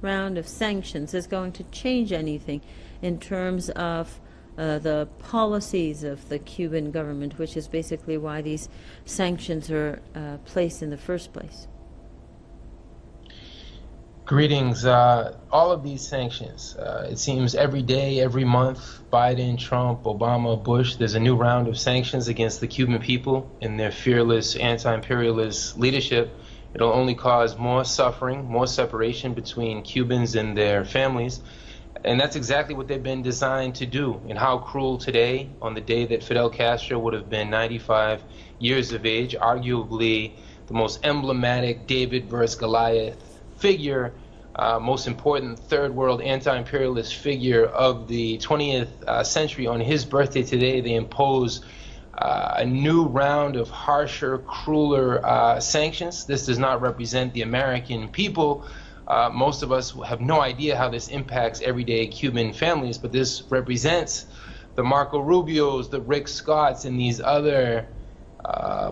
round of sanctions is going to change anything in terms of the policies of the Cuban government, which is basically why these sanctions are placed in the first place? Greetings. All of these sanctions, it seems every day, every month, Biden, Trump, Obama, Bush, there's a new round of sanctions against the Cuban people and their fearless anti-imperialist leadership. It'll only cause more suffering, more separation between Cubans and their families. And that's exactly what they've been designed to do. And how cruel today, on the day that Fidel Castro would have been 95 years of age, arguably the most emblematic David versus Goliath figure, most important third world anti-imperialist figure of the 20th century. On his birthday today, they impose a new round of harsher, crueler sanctions. This does not represent the American people. Most of us have no idea how this impacts everyday Cuban families, but this represents the Marco Rubios, the Rick Scotts, and these other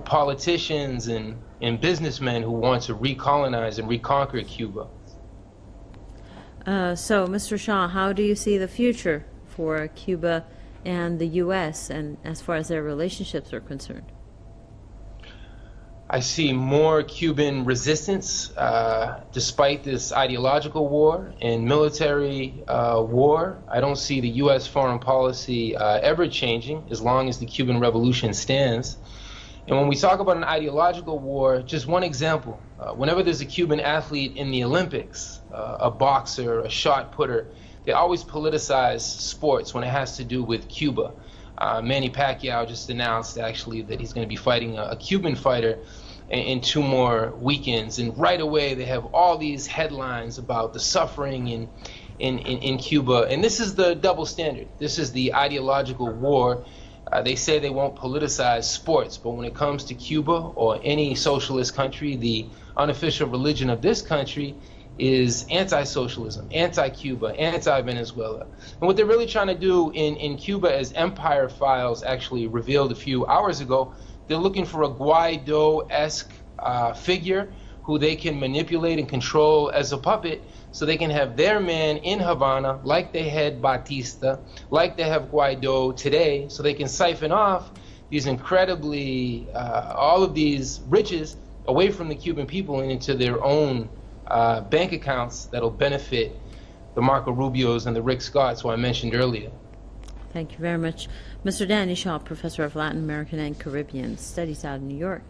politicians and businessmen who want to recolonize and reconquer Cuba. So, Mr. Shaw, how do you see the future for Cuba and the U.S. and as far as their relationships are concerned? I see more Cuban resistance despite this ideological war and military war. I don't see the U.S. foreign policy ever changing as long as the Cuban Revolution stands. And when we talk about an ideological war, just one example, whenever there's a Cuban athlete in the Olympics, a boxer, a shot putter, they always politicize sports when it has to do with Cuba. Manny Pacquiao just announced actually that he's going to be fighting a Cuban fighter in 2 more weekends, and right away they have all these headlines about the suffering in Cuba. And this is the double standard. This is the ideological war. They say they won't politicize sports, but when it comes to Cuba or any socialist country, the unofficial religion of this country is anti-socialism, anti-Cuba, anti-Venezuela. And what they're really trying to do in Cuba, as Empire Files actually revealed a few hours ago, they're looking for a Guaido-esque figure who they can manipulate and control as a puppet, so they can have their man in Havana, like they had Batista, like they have Guaido today, so they can siphon off these incredibly, all of these riches away from the Cuban people and into their own bank accounts that'll benefit the Marco Rubios and the Rick Scotts, who I mentioned earlier. Thank you very much. Mr. Danny Shaw, Professor of Latin American and Caribbean Studies out of New York.